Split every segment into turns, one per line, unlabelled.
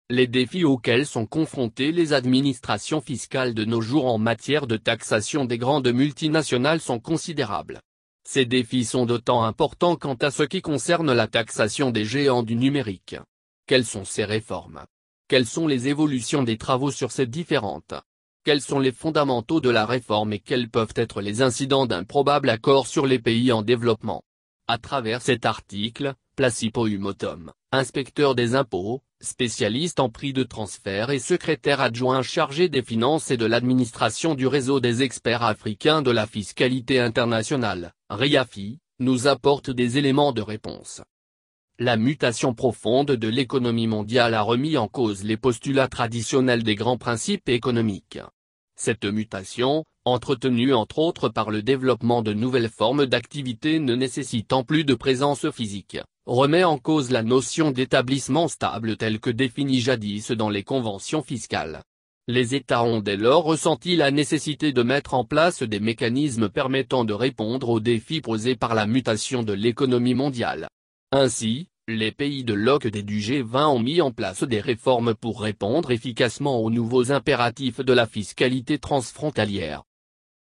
Les défis auxquels sont confrontées les administrations fiscales de nos jours en matière de taxation des grandes multinationales sont considérables. Ces défis sont d'autant importants quant à ce qui concerne la taxation des géants du numérique. Quelles sont ces réformes? Quelles sont les évolutions des travaux sur ces différentes? Quels sont les fondamentaux de la réforme et quels peuvent être les incidents d'un probable accord sur les pays en développement? À travers cet article, Placipo Umotom, inspecteur des impôts, spécialiste en prix de transfert et secrétaire adjoint chargé des finances et de l'administration du réseau des experts africains de la fiscalité internationale, RIAFI, nous apporte des éléments de réponse. La mutation profonde de l'économie mondiale a remis en cause les postulats traditionnels des grands principes économiques. Cette mutation, entretenue entre autres par le développement de nouvelles formes d'activité ne nécessitant plus de présence physique, remet en cause la notion d'établissement stable telle que définie jadis dans les conventions fiscales. Les États ont dès lors ressenti la nécessité de mettre en place des mécanismes permettant de répondre aux défis posés par la mutation de l'économie mondiale. Ainsi, les pays de l'OCDE et du G20 ont mis en place des réformes pour répondre efficacement aux nouveaux impératifs de la fiscalité transfrontalière.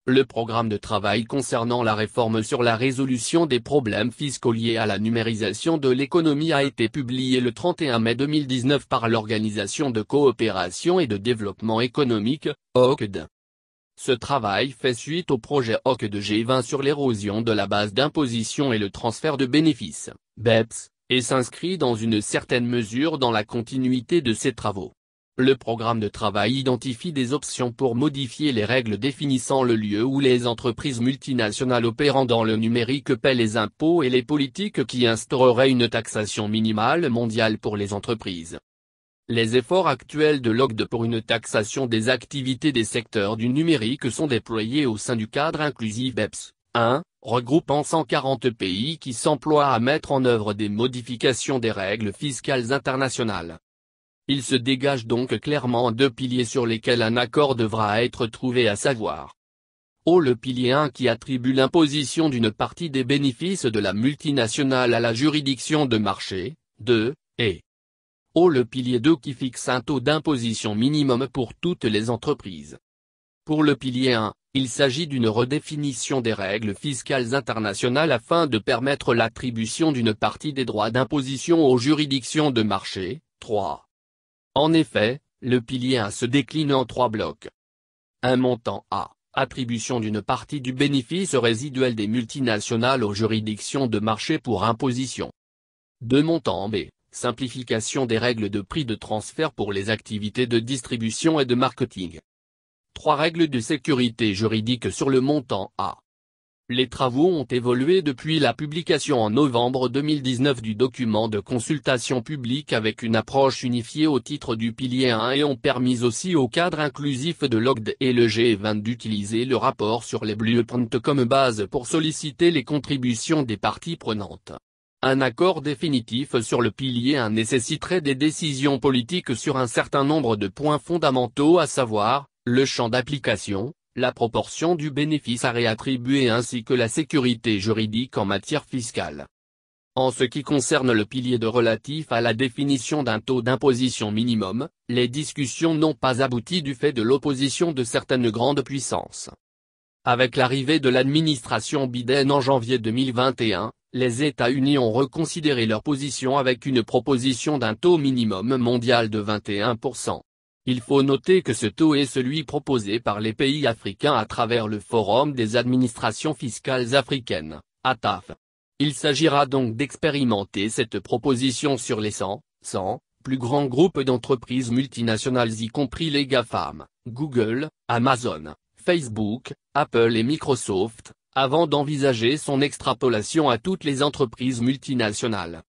Le programme de travail concernant la réforme sur la résolution des problèmes fiscaux liés à la numérisation de l'économie a été publié le 31 mai 2019 par l'Organisation de coopération et de développement économique, OCDE. Ce travail fait suite au projet OCDE G20 sur l'érosion de la base d'imposition et le transfert de bénéfices, BEPS, et s'inscrit dans une certaine mesure dans la continuité de ces travaux. Le programme de travail identifie des options pour modifier les règles définissant le lieu où les entreprises multinationales opérant dans le numérique paient les impôts et les politiques qui instaureraient une taxation minimale mondiale pour les entreprises. Les efforts actuels de l'OCDE pour une taxation des activités des secteurs du numérique sont déployés au sein du cadre inclusif BEPS 1, regroupant 140 pays qui s'emploient à mettre en œuvre des modifications des règles fiscales internationales. Il se dégage donc clairement deux piliers sur lesquels un accord devra être trouvé, à savoir le pilier 1 qui attribue l'imposition d'une partie des bénéfices de la multinationale à la juridiction de marché, 2, et le pilier 2 qui fixe un taux d'imposition minimum pour toutes les entreprises. Pour le pilier 1, il s'agit d'une redéfinition des règles fiscales internationales afin de permettre l'attribution d'une partie des droits d'imposition aux juridictions de marché, 3. En effet, le pilier 1 se décline en 3 blocs. Un montant A, attribution d'une partie du bénéfice résiduel des multinationales aux juridictions de marché pour imposition. 2 montants B, simplification des règles de prix de transfert pour les activités de distribution et de marketing. 3 règles de sécurité juridique sur le montant A. Les travaux ont évolué depuis la publication en novembre 2019 du document de consultation publique avec une approche unifiée au titre du pilier 1 et ont permis aussi au cadre inclusif de l'OCDE et le G20 d'utiliser le rapport sur les blueprints comme base pour solliciter les contributions des parties prenantes. Un accord définitif sur le pilier 1 nécessiterait des décisions politiques sur un certain nombre de points fondamentaux, à savoir le champ d'application, la proportion du bénéfice à réattribuer ainsi que la sécurité juridique en matière fiscale. En ce qui concerne le pilier 2 relatif à la définition d'un taux d'imposition minimum, les discussions n'ont pas abouti du fait de l'opposition de certaines grandes puissances. Avec l'arrivée de l'administration Biden en janvier 2021, les États-Unis ont reconsidéré leur position avec une proposition d'un taux minimum mondial de 21%. Il faut noter que ce taux est celui proposé par les pays africains à travers le Forum des administrations fiscales africaines, ATAF. Il s'agira donc d'expérimenter cette proposition sur les 100 plus grands groupes d'entreprises multinationales, y compris les GAFAM, Google, Amazon, Facebook, Apple et Microsoft, avant d'envisager son extrapolation à toutes les entreprises multinationales.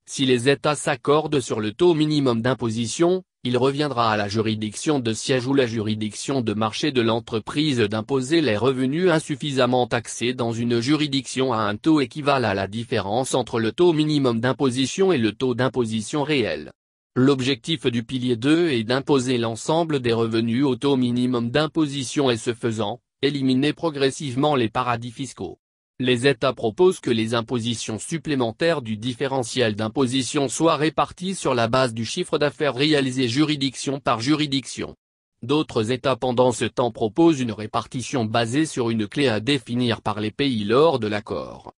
Si les États s'accordent sur le taux minimum d'imposition, il reviendra à la juridiction de siège ou la juridiction de marché de l'entreprise d'imposer les revenus insuffisamment taxés dans une juridiction à un taux équivalent à la différence entre le taux minimum d'imposition et le taux d'imposition réel. L'objectif du pilier 2 est d'imposer l'ensemble des revenus au taux minimum d'imposition et ce faisant, éliminer progressivement les paradis fiscaux. Les États proposent que les impositions supplémentaires du différentiel d'imposition soient réparties sur la base du chiffre d'affaires réalisé juridiction par juridiction. D'autres États pendant ce temps proposent une répartition basée sur une clé à définir par les pays lors de l'accord.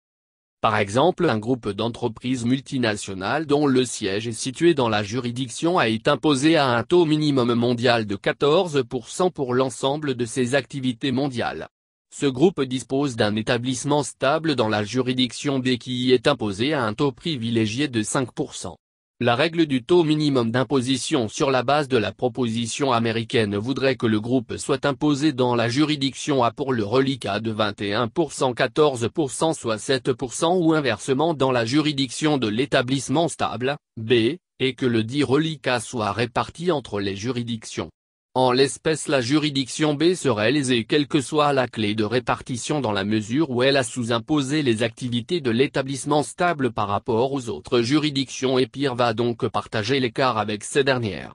Par exemple, un groupe d'entreprises multinationales dont le siège est situé dans la juridiction est imposé à un taux minimum mondial de 14% pour l'ensemble de ses activités mondiales. Ce groupe dispose d'un établissement stable dans la juridiction B qui y est imposé à un taux privilégié de 5%. La règle du taux minimum d'imposition sur la base de la proposition américaine voudrait que le groupe soit imposé dans la juridiction A pour le reliquat de 21%, 14% soit 7% ou inversement dans la juridiction de l'établissement stable, B, et que le dit reliquat soit réparti entre les juridictions. En l'espèce la juridiction B serait lésée quelle que soit la clé de répartition dans la mesure où elle a sous-imposé les activités de l'établissement stable par rapport aux autres juridictions et pire va donc partager l'écart avec ces dernières.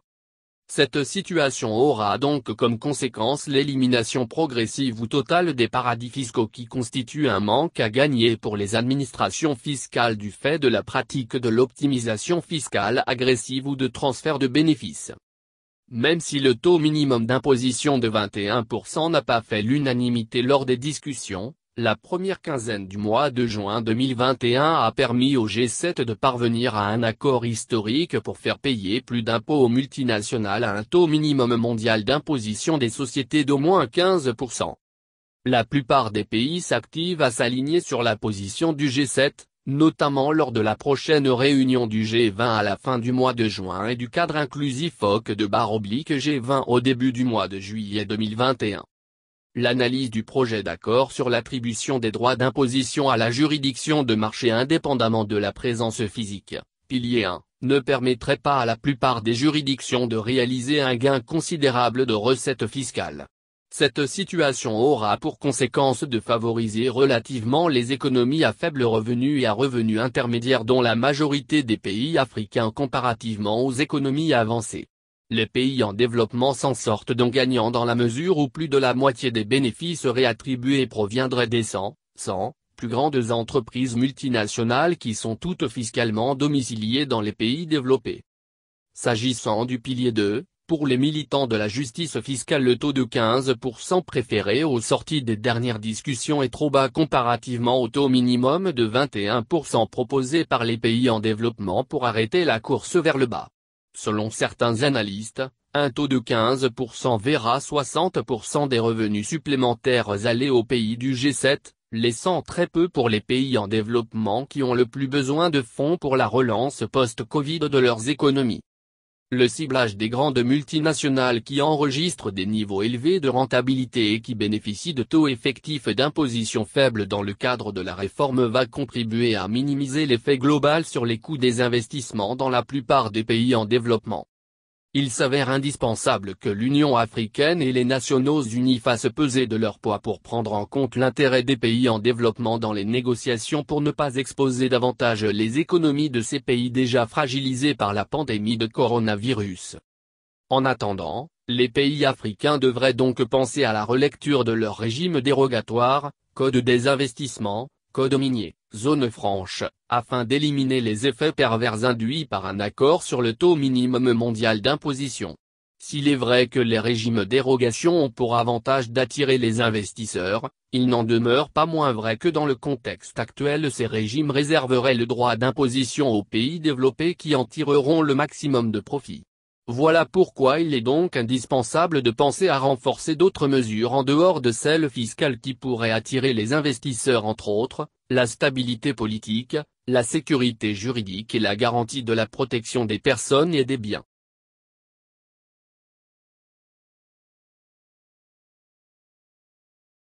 Cette situation aura donc comme conséquence l'élimination progressive ou totale des paradis fiscaux qui constituent un manque à gagner pour les administrations fiscales du fait de la pratique de l'optimisation fiscale agressive ou de transfert de bénéfices. Même si le taux minimum d'imposition de 21% n'a pas fait l'unanimité lors des discussions, la première quinzaine du mois de juin 2021 a permis au G7 de parvenir à un accord historique pour faire payer plus d'impôts aux multinationales à un taux minimum mondial d'imposition des sociétés d'au moins 15%. La plupart des pays s'activent à s'aligner sur la position du G7, notamment lors de la prochaine réunion du G20 à la fin du mois de juin et du cadre inclusif OCDE/G20 au début du mois de juillet 2021. L'analyse du projet d'accord sur l'attribution des droits d'imposition à la juridiction de marché indépendamment de la présence physique, pilier 1, ne permettrait pas à la plupart des juridictions de réaliser un gain considérable de recettes fiscales. Cette situation aura pour conséquence de favoriser relativement les économies à faible revenu et à revenus intermédiaires dont la majorité des pays africains comparativement aux économies avancées. Les pays en développement s'en sortent donc gagnants dans la mesure où plus de la moitié des bénéfices réattribués proviendraient des 100 plus grandes entreprises multinationales qui sont toutes fiscalement domiciliées dans les pays développés. S'agissant du pilier 2, pour les militants de la justice fiscale le taux de 15% préféré aux sorties des dernières discussions est trop bas comparativement au taux minimum de 21% proposé par les pays en développement pour arrêter la course vers le bas. Selon certains analystes, un taux de 15% verra 60% des revenus supplémentaires aller aux pays du G7, laissant très peu pour les pays en développement qui ont le plus besoin de fonds pour la relance post-Covid de leurs économies. Le ciblage des grandes multinationales qui enregistrent des niveaux élevés de rentabilité et qui bénéficient de taux effectifs d'imposition faibles dans le cadre de la réforme va contribuer à minimiser l'effet global sur les coûts des investissements dans la plupart des pays en développement. Il s'avère indispensable que l'Union africaine et les Nations unies fassent peser de leur poids pour prendre en compte l'intérêt des pays en développement dans les négociations pour ne pas exposer davantage les économies de ces pays déjà fragilisés par la pandémie de coronavirus. En attendant, les pays africains devraient donc penser à la relecture de leur régime dérogatoire, code des investissements, code minier, zone franche, afin d'éliminer les effets pervers induits par un accord sur le taux minimum mondial d'imposition. S'il est vrai que les régimes dérogation ont pour avantage d'attirer les investisseurs, il n'en demeure pas moins vrai que dans le contexte actuel ces régimes réserveraient le droit d'imposition aux pays développés qui en tireront le maximum de profit. Voilà pourquoi il est donc indispensable de penser à renforcer d'autres mesures en dehors de celles fiscales qui pourraient attirer les investisseurs entre autres, la stabilité politique, la sécurité juridique et la garantie de la protection des personnes et des biens.